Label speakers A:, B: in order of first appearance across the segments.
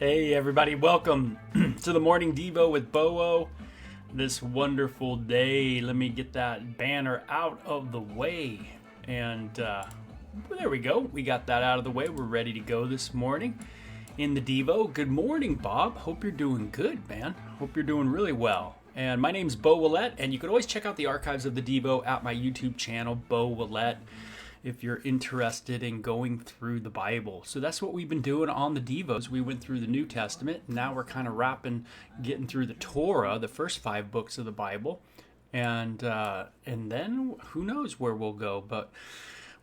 A: Hey everybody, welcome to the Morning Devo with Bo-O. This wonderful day. Let me get that banner out of the way. And there we go. We got that out of the way. We're ready to go this morning in the Devo. Good morning, Bob. Hope you're doing good, man. Hope you're doing really well. And my name's Bo Willett, and you can always check out the archives of the Devo at my YouTube channel, Bo Willett, if you're interested in going through the Bible. So that's what we've been doing on the Devos. We went through the New Testament. Now we're kind of getting through the Torah, the first 5 books of the Bible. And then who knows where we'll go. But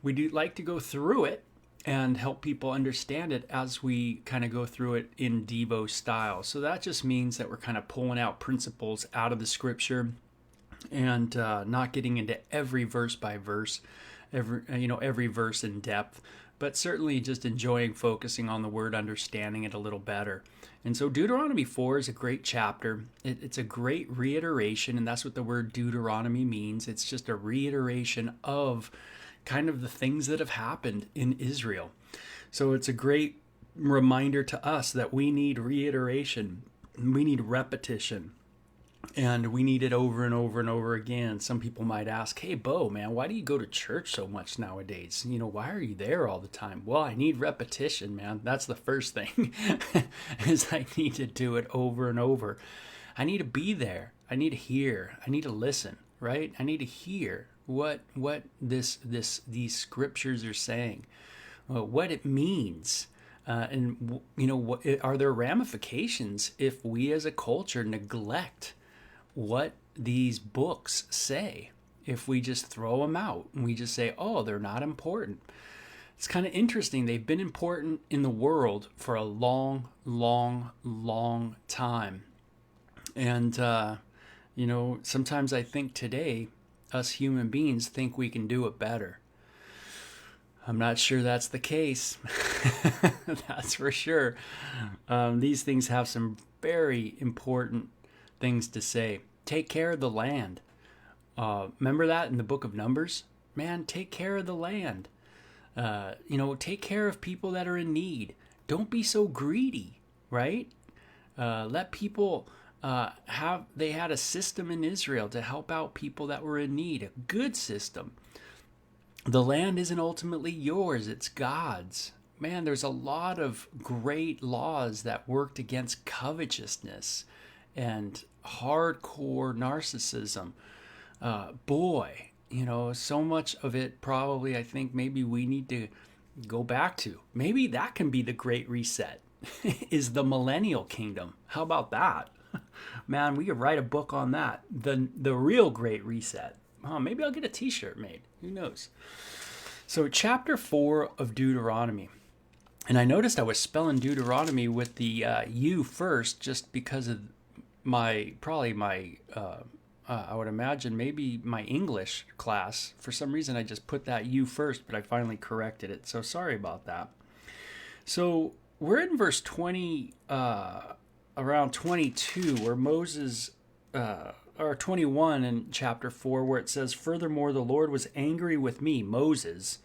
A: we do like to go through it and help people understand it as we kind of go through it in Devo style. So that just means that we're kind of pulling out principles out of the scripture and not getting into every verse by verse, every verse in depth, but certainly just enjoying focusing on the word, understanding it a little better. And so Deuteronomy 4 is a great chapter. It's a great reiteration, and that's what the word Deuteronomy means. It's just a reiteration of kind of the things that have happened in Israel. So it's a great reminder to us that we need reiteration, we need repetition. And we need it over and over and over again. Some people might ask, hey, Bo, man, why do you go to church so much nowadays? Why are you there all the time? Well, I need repetition, man. That's the first thing, is I need to do it over and over. I need to be there. I need to hear. I need to listen, right? I need to hear what these scriptures are saying, what it means. And what are there ramifications if we as a culture neglect what these books say, if we just throw them out and we just say, oh, they're not important? It's kind of interesting. They've been important in the world for a long, long, long time. And, sometimes I think today, us human beings think we can do it better. I'm not sure that's the case. That's for sure. These things have some very important things to say. Take care of the land. Remember that in the book of Numbers? Man, take care of the land. Take care of people that are in need. Don't be so greedy, right? Let people they had a system in Israel to help out people that were in need, a good system. The land isn't ultimately yours, it's God's. Man, there's a lot of great laws that worked against covetousness and hardcore narcissism. So much of it probably I think maybe we need to go back to. Maybe that can be the Great Reset, is the millennial kingdom. How about that? Man, we could write a book on that. The real Great Reset. Maybe I'll get a t-shirt made. Who knows? So chapter 4 of Deuteronomy. And I noticed I was spelling Deuteronomy with the U first just because of I would imagine maybe my English class. For some reason, I just put that U first, but I finally corrected it. So sorry about that. So we're in verse 20, around 22, where Moses... or 21 in chapter 4, where it says, furthermore, the Lord was angry with me, Moses,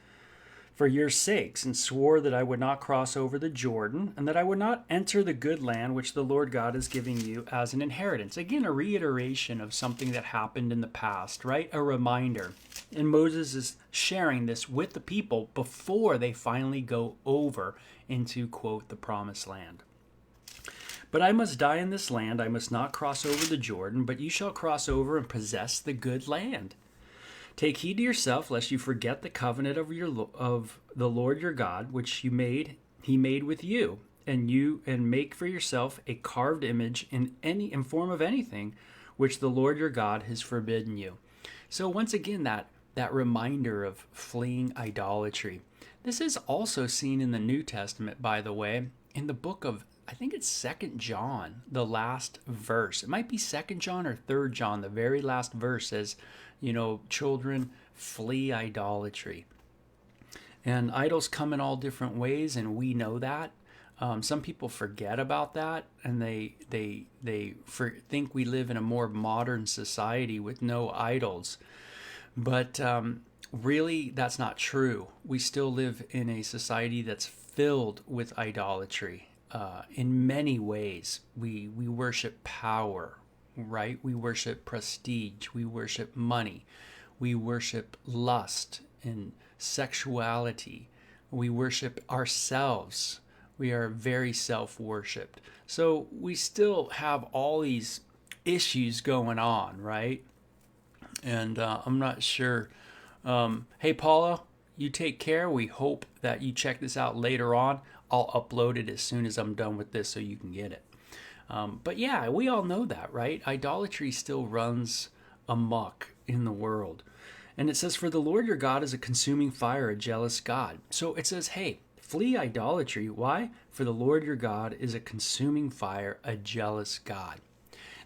A: for your sakes, and swore that I would not cross over the Jordan, and that I would not enter the good land which the Lord God is giving you as an inheritance. Again, a reiteration of something that happened in the past, right? A reminder. And Moses is sharing this with the people before they finally go over into, quote, the promised land. But I must die in this land, I must not cross over the Jordan, but you shall cross over and possess the good land. Take heed to yourself, lest you forget the covenant of the Lord your God, which he made with you, and make for yourself a carved image in form of anything which the Lord your God has forbidden you. So once again, that reminder of fleeing idolatry. This is also seen in the New Testament, by the way, in the book of, I think it's 2 John, the last verse. It might be 2 John or 3 John. The very last verse says, children, flee idolatry. And idols come in all different ways, and we know that. Some people forget about that, and they think we live in a more modern society with no idols. But really, that's not true. We still live in a society that's filled with idolatry. in many ways. We worship power, right? We worship prestige. We worship money. We worship lust and sexuality. We worship ourselves. We are very self-worshipped. So we still have all these issues going on, right? And I'm not sure. Hey, Paula, you take care. We hope that you check this out later on. I'll upload it as soon as I'm done with this so you can get it. But yeah, we all know that, right? Idolatry still runs amok in the world. And it says, for the Lord your God is a consuming fire, a jealous God. So it says, hey, flee idolatry. Why? For the Lord your God is a consuming fire, a jealous God.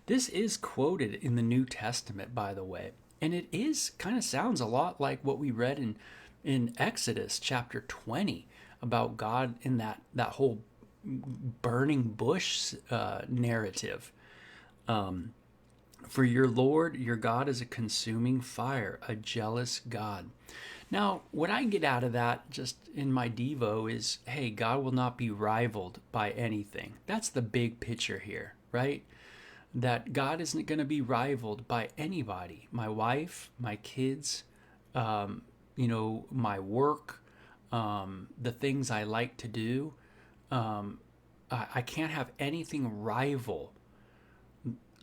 A: This is quoted in the New Testament, by the way. And it is kind of sounds a lot like what we read in Exodus chapter 20 about God in that whole burning bush narrative. For your Lord, your God is a consuming fire, a jealous God. Now, what I get out of that just in my Devo is, hey, God will not be rivaled by anything. That's the big picture here, right? That God isn't going to be rivaled by anybody. My wife, my kids, my work, the things I like to do. I can't have anything rival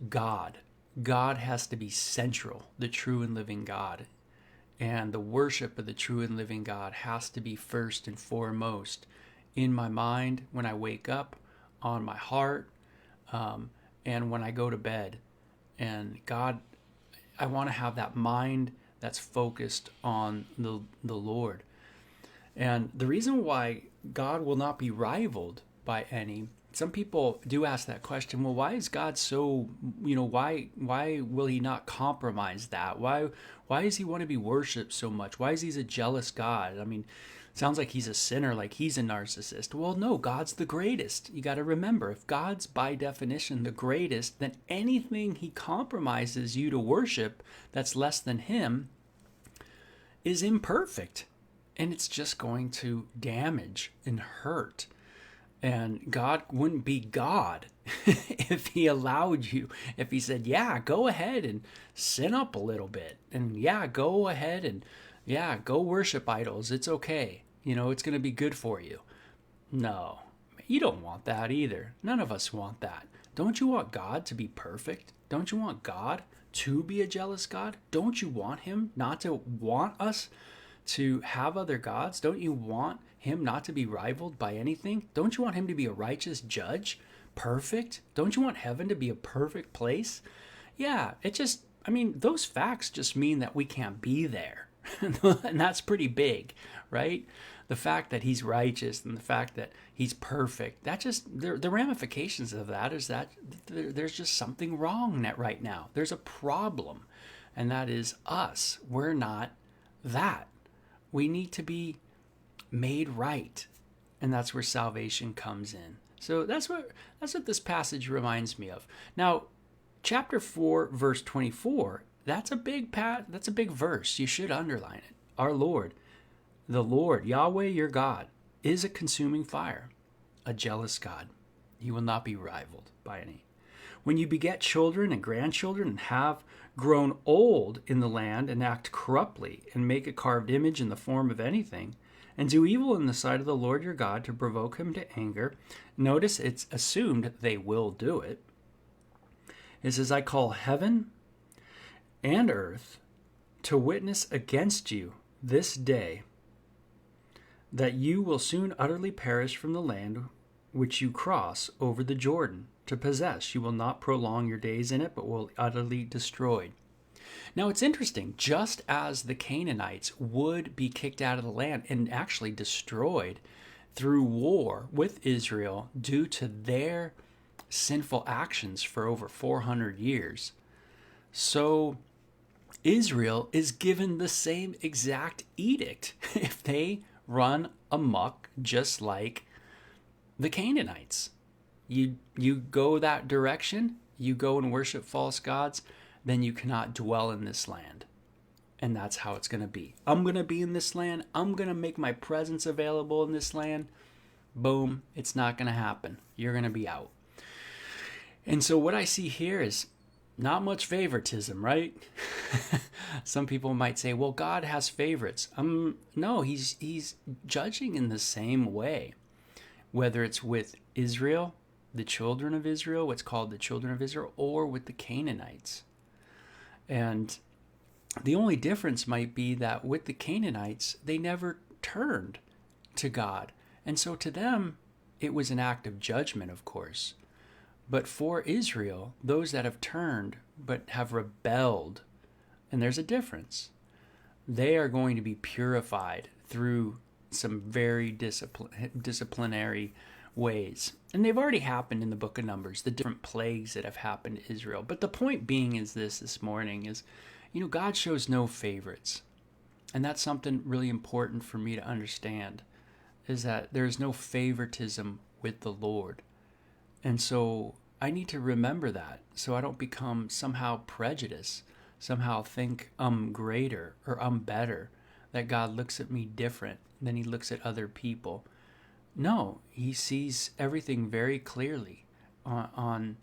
A: God. God has to be central, the true and living God. And the worship of the true and living God has to be first and foremost in my mind when I wake up, on my heart, and when I go to bed. And God, I want to have that mind that's focused on the Lord. And the reason why God will not be rivaled by any, some people do ask that question, well, why is God so, why will he not compromise that? Why does he want to be worshipped so much? Why is he a jealous God? I mean, it sounds like he's a sinner, like he's a narcissist. Well, no, God's the greatest. You got to remember, if God's by definition the greatest, then anything he compromises you to worship that's less than him is imperfect. And it's just going to damage and hurt. And God wouldn't be God if he allowed you, if he said, yeah, go ahead and sin up a little bit. And yeah, go ahead and go worship idols. It's okay. It's going to be good for you. No, you don't want that either. None of us want that. Don't you want God to be perfect? Don't you want God to be a jealous God? Don't you want him not to want us to have other gods? Don't you want him not to be rivaled by anything? Don't you want him to be a righteous judge? Perfect? Don't you want heaven to be a perfect place? Yeah, those facts just mean that we can't be there. And that's pretty big, right? The fact that he's righteous and the fact that he's perfect, the ramifications of that is that there's just something wrong right now. There's a problem, and that is us. We're not that. We need to be made right, and that's where salvation comes in. So that's what this passage reminds me of. Now, chapter 4, verse 24, that's a big verse. You should underline it. Our Lord, the Lord, Yahweh your God, is a consuming fire, a jealous God. He will not be rivaled by any. When you beget children and grandchildren and have grown old in the land and act corruptly and make a carved image in the form of anything, and do evil in the sight of the Lord your God to provoke him to anger, notice it's assumed they will do it. It says, I call heaven and earth to witness against you this day that you will soon utterly perish from the land which you cross over the Jordan to possess. You will not prolong your days in it, but will utterly destroyed. Now it's interesting, just as the Canaanites would be kicked out of the land and actually destroyed through war with Israel due to their sinful actions for over 400 years, so Israel is given the same exact edict if they run amok just like the Canaanites. You go that direction, you go and worship false gods, then you cannot dwell in this land. And that's how it's going to be. I'm going to be in this land. I'm going to make my presence available in this land. Boom, it's not going to happen. You're going to be out. And so what I see here is not much favoritism, right? Some people might say, well, God has favorites. No, he's judging in the same way, whether it's with Israel, the children of Israel, what's called the children of Israel, or with the Canaanites. And the only difference might be that with the Canaanites, they never turned to God. And so to them, it was an act of judgment, of course. But for Israel, those that have turned but have rebelled, and there's a difference, they are going to be purified through some very disciplinary ways. And they've already happened in the book of Numbers, the different plagues that have happened to Israel. But the point being is this morning is, God shows no favorites. And that's something really important for me to understand, is that there's no favoritism with the Lord. And so I need to remember that so I don't become somehow prejudiced, somehow think I'm greater or I'm better, that God looks at me different than he looks at other people. No, he sees everything very clearly on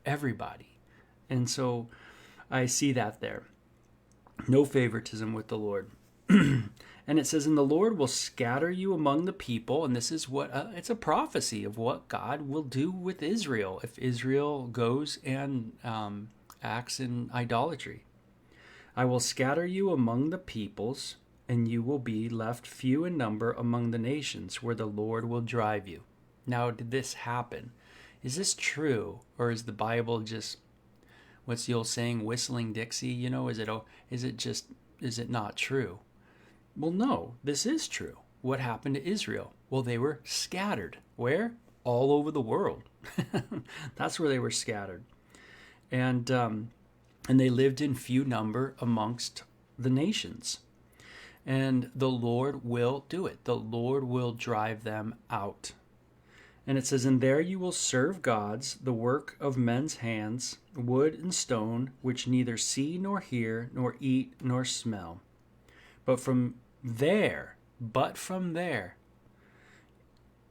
A: everybody. And so I see that there. No favoritism with the Lord. And it says, and the Lord will scatter you among the people. And this is what, it's a prophecy of what God will do with Israel if Israel goes and acts in idolatry. I will scatter you among the peoples, and you will be left few in number among the nations where the Lord will drive you. Now, did this happen? Is this true? Or is the Bible just, what's the old saying, whistling Dixie? Is it not true? Well, no, this is true. What happened to Israel? Well, they were scattered. Where? All over the world. That's where they were scattered. And they lived in few number amongst the nations. And the Lord will do it. The Lord will drive them out. And it says, and there you will serve gods, the work of men's hands, wood and stone, which neither see nor hear, nor eat nor smell. But from there,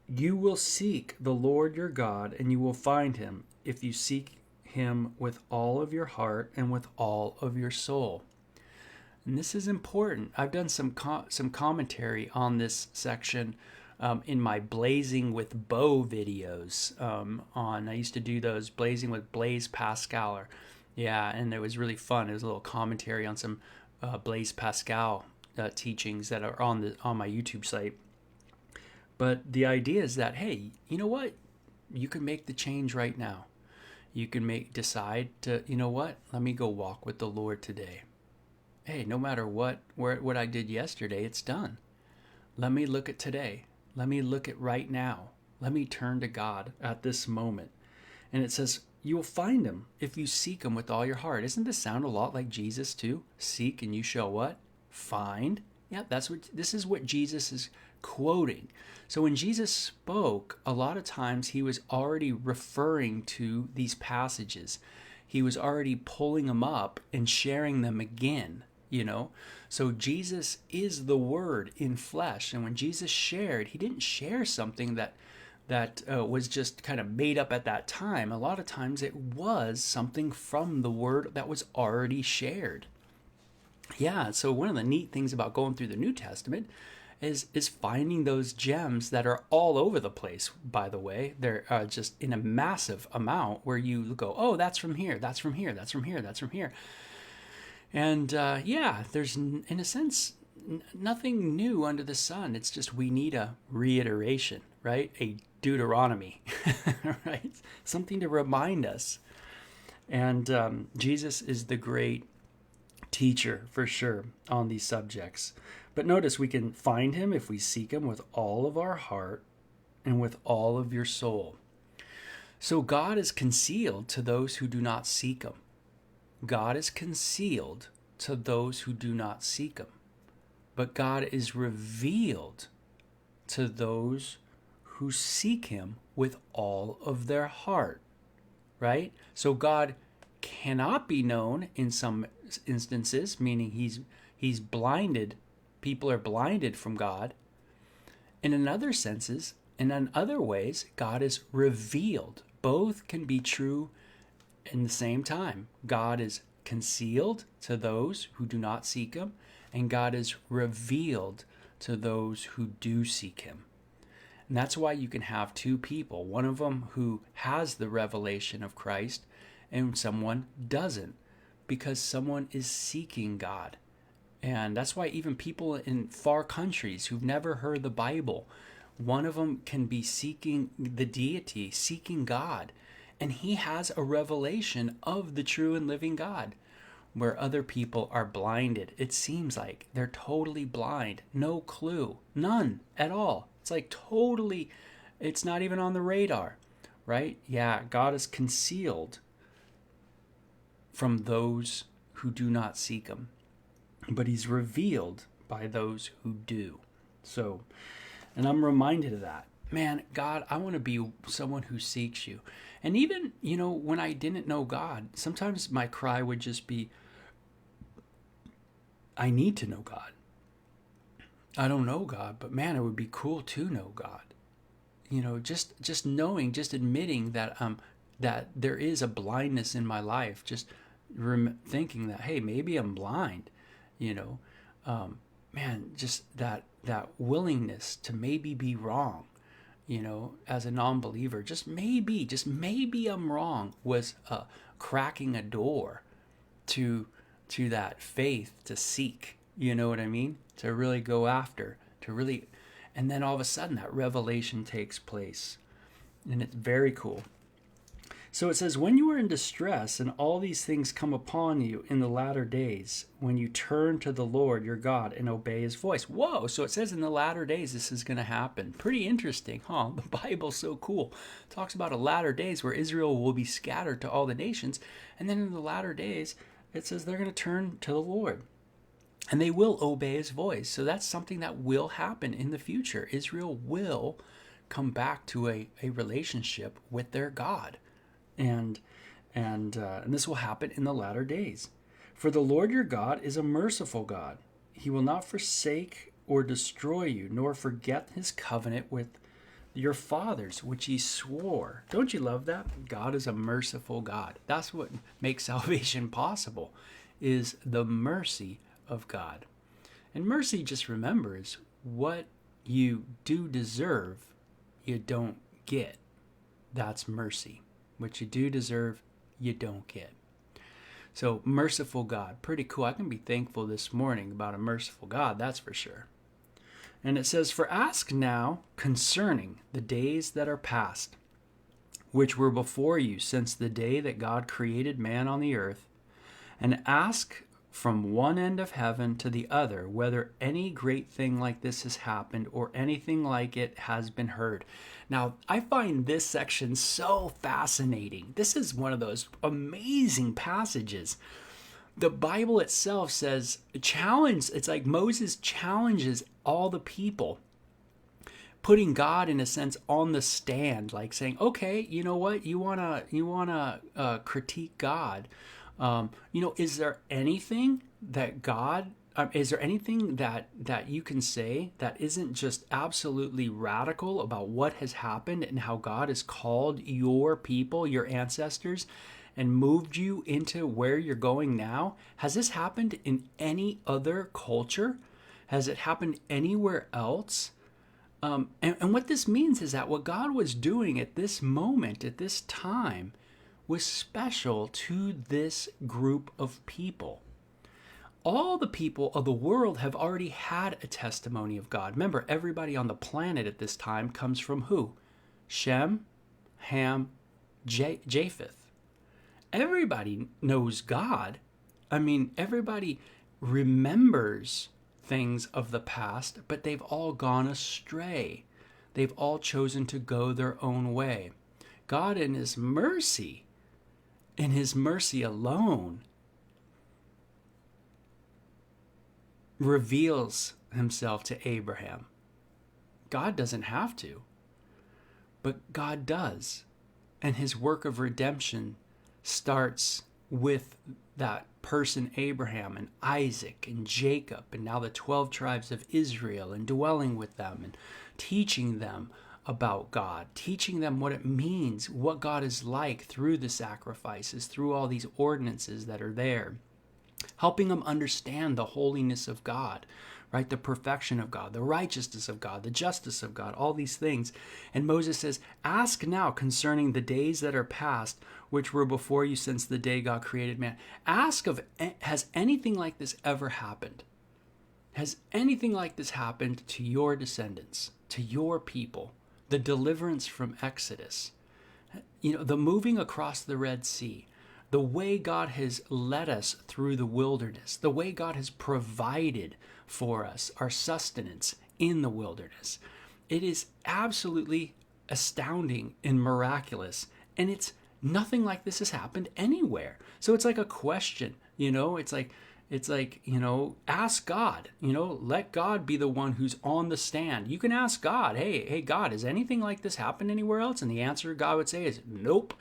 A: you will seek the Lord your God, and you will find him if you seek him with all of your heart and with all of your soul. And this is important. I've done some commentary on this section in my Blazing with Bo videos. I used to do those Blazing with Blaise Pascal. And it was really fun. It was a little commentary on some Blaise Pascal teachings that are on my YouTube site. But the idea is that, hey, you know what? You can make the change right now. You can decide to, let me go walk with the Lord today. Hey, no matter what I did yesterday, it's done. Let me look at today. Let me look at right now. Let me turn to God at this moment. And it says, you will find him if you seek him with all your heart. Doesn't this sound a lot like Jesus too? Seek and you shall what? Find. Yeah, this is what Jesus is quoting. So when Jesus spoke, a lot of times he was already referring to these passages. He was already pulling them up and sharing them again, So Jesus is the Word in flesh. And when Jesus shared, he didn't share something that was just kind of made up at that time. A lot of times it was something from the Word that was already shared. Yeah, so one of the neat things about going through the New Testament is finding those gems that are all over the place, by the way. They're just in a massive amount where you go, oh, that's from here, that's from here, that's from here, that's from here. And there's, in a sense, nothing new under the sun. It's just we need a reiteration, right? A Deuteronomy, right? Something to remind us. And Jesus is the great teacher for sure on these subjects. But notice we can find him if we seek him with all of our heart and with all of your soul. So God is concealed to those who do not seek him. God is concealed to those who do not seek him. But God is revealed to those who seek him with all of their heart. Right? So God cannot be known in some instances, meaning he's blinded. People are blinded from God. And in other senses, And in other ways, God is revealed. Both can be true in the same time. God is concealed to those who do not seek him, and God is revealed to those who do seek him. And that's why you can have two people, one of them who has the revelation of Christ and someone doesn't, because someone is seeking God. And that's why even people in far countries who've never heard the Bible, one of them can be seeking the deity, seeking God, and he has a revelation of the true and living God, where other people are blinded. It seems like they're totally blind, no clue, none at all. It's like totally, it's not even on the radar, right? Yeah, God is concealed from those who do not seek him, but he's revealed by those who do. So, and I'm reminded of that. Man, God, I want to be someone who seeks you. And even, when I didn't know God, sometimes my cry would just be, I need to know God. I don't know God, but man, it would be cool to know God. Just knowing, just admitting that that there is a blindness in my life. Just thinking that, hey, maybe I'm blind. Man, just that willingness to maybe be wrong. As a non-believer, just maybe I'm wrong, was cracking a door to that faith to seek. You know what I mean? To really go after, and then all of a sudden that revelation takes place, and it's very cool. So it says, when you are in distress and all these things come upon you in the latter days, when you turn to the Lord your God and obey his voice. Whoa, so it says in the latter days this is going to happen. Pretty interesting, huh? The Bible's so cool. It talks about a latter days where Israel will be scattered to all the nations, and then in the latter days it says they're going to turn to the Lord. And they will obey his voice. So that's something that will happen in the future. Israel will come back to a relationship with their God. And this will happen in the latter days. For the Lord your God is a merciful God. He will not forsake or destroy you, nor forget his covenant with your fathers, which he swore. Don't you love that? God is a merciful God. That's what makes salvation possible, is the mercy of God. And mercy, just remember, is what you do deserve, you don't get. That's mercy. What you do deserve, you don't get. So, merciful God, pretty cool. I can be thankful this morning about a merciful God, that's for sure. And it says, for ask now concerning the days that are past, which were before you since the day that God created man on the earth, and ask from one end of heaven to the other whether any great thing like this has happened or anything like it has been heard. Now, I find this section so fascinating. This is one of those amazing passages. The Bible itself says, it's like Moses challenges all the people, putting God in a sense on the stand, like saying, okay, you know what, you wanna critique God. Is there anything that God, is there anything that you can say that isn't just absolutely radical about what has happened and how God has called your people, your ancestors, and moved you into where you're going now? Has this happened in any other culture? Has it happened anywhere else? And what this means is that what God was doing at this moment, at this time, was special to this group of people. All the people of the world have already had a testimony of God. Remember, everybody on the planet at this time comes from who? Shem, Ham, Japheth. Everybody knows God. I mean, everybody remembers things of the past, but they've all gone astray. They've all chosen to go their own way. God, in his mercy alone, reveals himself to Abraham. God doesn't have to, but God does. And his work of redemption starts with that person, Abraham and Isaac and Jacob, and now the 12 tribes of Israel, and dwelling with them and teaching them about God, teaching them what it means, what God is like through the sacrifices, through all these ordinances that are there, helping them understand the holiness of God, right? The perfection of God, the righteousness of God, the justice of God, all these things. And Moses says, ask now concerning the days that are past, which were before you since the day God created man. Ask of, has anything like this ever happened? Has anything like this happened to your descendants, to your people? The deliverance from Exodus, the moving across the Red Sea, the way God has led us through the wilderness, the way God has provided for us our sustenance in the wilderness. It is absolutely astounding and miraculous, and it's nothing like this has happened anywhere. So it's like a question, it's like, ask God, let God be the one who's on the stand. You can ask God, hey, God, has anything like this happened anywhere else? And the answer God would say is, nope.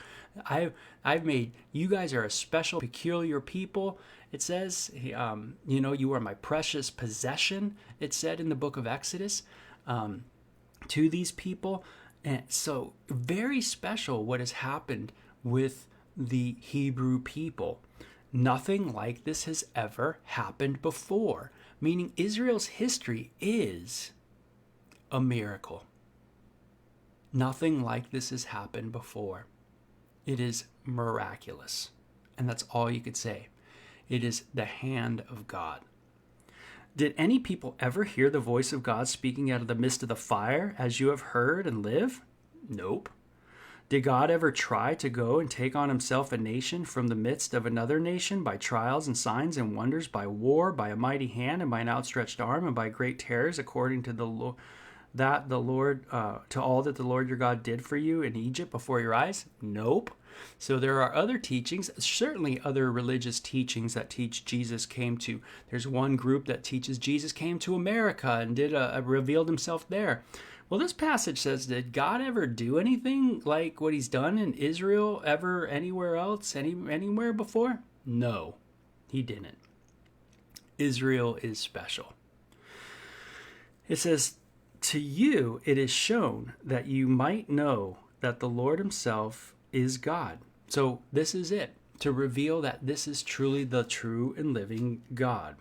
A: I've made, you guys are a special, peculiar people. It says, you are my precious possession, it said in the book of Exodus, to these people. And so very special what has happened with the Hebrew people. Nothing like this has ever happened before, meaning Israel's history is a miracle. Nothing like this has happened before. It is miraculous. And that's all you could say. It is the hand of God. Did any people ever hear the voice of God speaking out of the midst of the fire, as you have heard, and live? Nope. Did God ever try to go and take on himself a nation from the midst of another nation by trials and signs and wonders, by war, by a mighty hand, and by an outstretched arm, and by great terrors, according to all that the Lord your God did for you in Egypt before your eyes? Nope. So there are other teachings, certainly other religious teachings that teach Jesus came to. There's one group that teaches Jesus came to America and revealed himself there. Well, this passage says, did God ever do anything like what he's done in Israel ever anywhere else, anywhere before? No, he didn't. Israel is special. It says, to you it is shown that you might know that the Lord himself is God. So this is it, to reveal that this is truly the true and living God.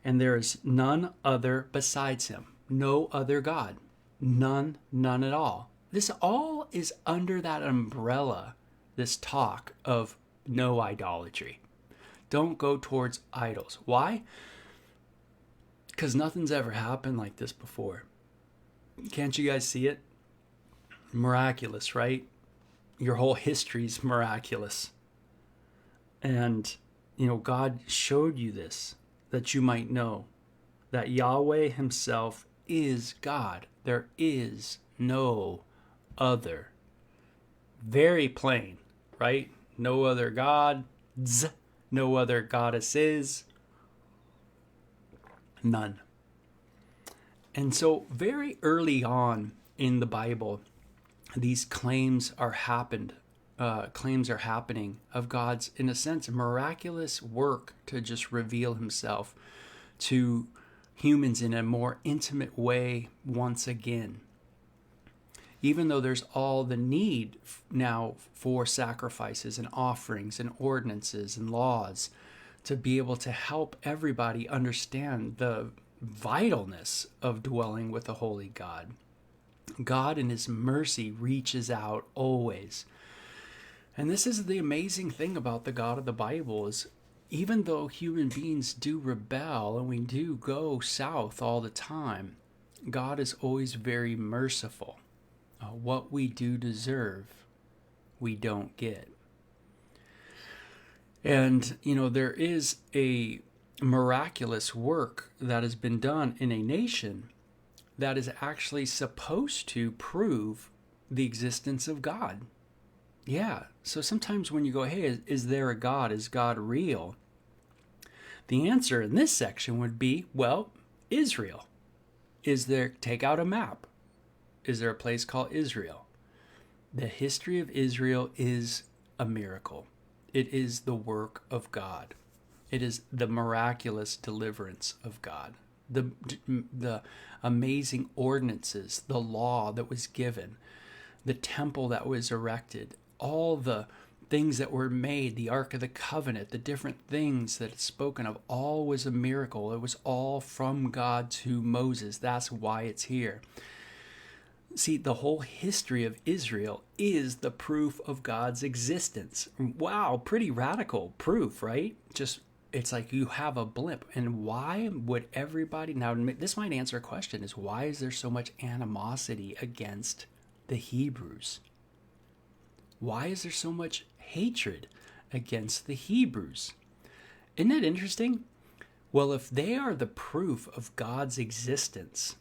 A: And there is none other besides him, no other God. None at all. This all is under that umbrella, this talk of no idolatry. Don't go towards idols. Why? Because nothing's ever happened like this before. Can't you guys see it? Miraculous, right? Your whole history's miraculous. And, God showed you this, that you might know that Yahweh himself is God. There is no other. Very plain, right? No other gods, no other goddesses, none. And so very early on in the Bible, these claims are happening of God's, in a sense, miraculous work to just reveal himself to humans in a more intimate way once again. Even though there's all the need now for sacrifices and offerings and ordinances and laws to be able to help everybody understand the vitalness of dwelling with a holy God. God in his mercy reaches out always. And this is the amazing thing about the God of the Bible is, even though human beings do rebel and we do go south all the time, God is always very merciful. What we do deserve, we don't get. And, there is a miraculous work that has been done in a nation that is actually supposed to prove the existence of God. Yeah, so sometimes when you go, hey, is there a God? Is God real? The answer in this section would be, well, Israel. Take out a map. Is there a place called Israel? The history of Israel is a miracle. It is the work of God. It is the miraculous deliverance of God. the amazing ordinances, the law that was given, the temple that was erected, all the things that were made, the Ark of the Covenant, the different things that it's spoken of, all was a miracle. It was all from God to Moses. That's why it's here. See, the whole history of Israel is the proof of God's existence. Wow, pretty radical proof, right? Just, it's like you have a blimp. And why would everybody, now this might answer a question, is why is there so much animosity against the Hebrews? Why is there so much hatred against the Hebrews? Isn't that interesting? Well, if they are the proof of God's existence,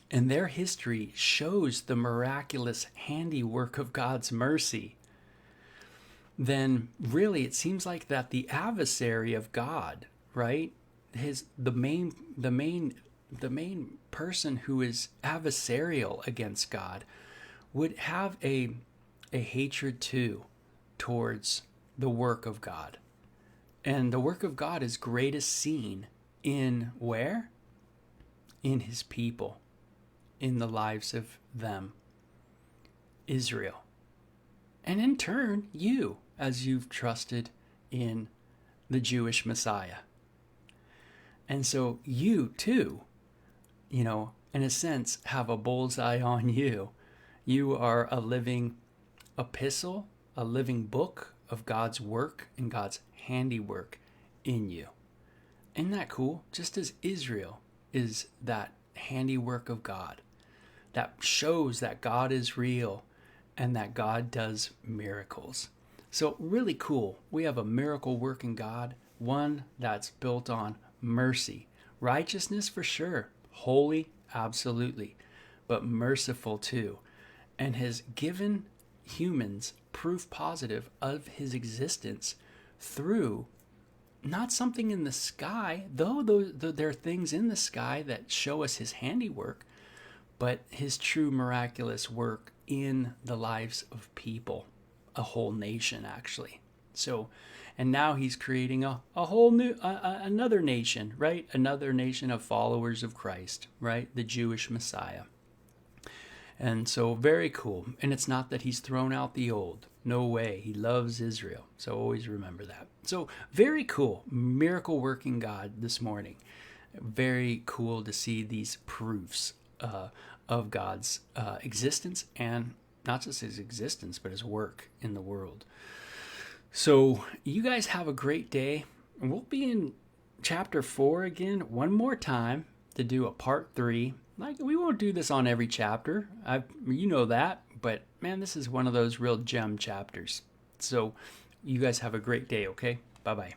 A: and their history shows the miraculous handiwork of God's mercy, then really it seems like that the adversary of God, right? The main person who is adversarial against God would have a hatred too towards the work of God. And the work of God is greatest seen in where? In his people, in the lives of them, Israel. And in turn, you, as you've trusted in the Jewish Messiah. And so you too, in a sense, have a bullseye on you. You are a living epistle, a living book of God's work and God's handiwork in you. Isn't that cool? Just as Israel is that handiwork of God that shows that God is real and that God does miracles. So really cool. We have a miracle working God, one that's built on mercy, righteousness for sure, holy, absolutely, but merciful too, and has given humans proof positive of his existence through not something in the sky, though there are things in the sky that show us his handiwork, but his true miraculous work in the lives of people, a whole nation actually. So, and now he's creating a whole new, another nation, right? Another nation of followers of Christ, right? The Jewish Messiah. And so very cool. And it's not that he's thrown out the old. No way. He loves Israel. So always remember that. So very cool. Miracle working God this morning. Very cool to see these proofs of God's existence, and not just his existence, but his work in the world. So you guys have a great day. And we'll be in chapter 4 again one more time to do a part 3. Like, we won't do this on every chapter. You know that. But, man, this is one of those real gem chapters. So you guys have a great day, okay? Bye-bye.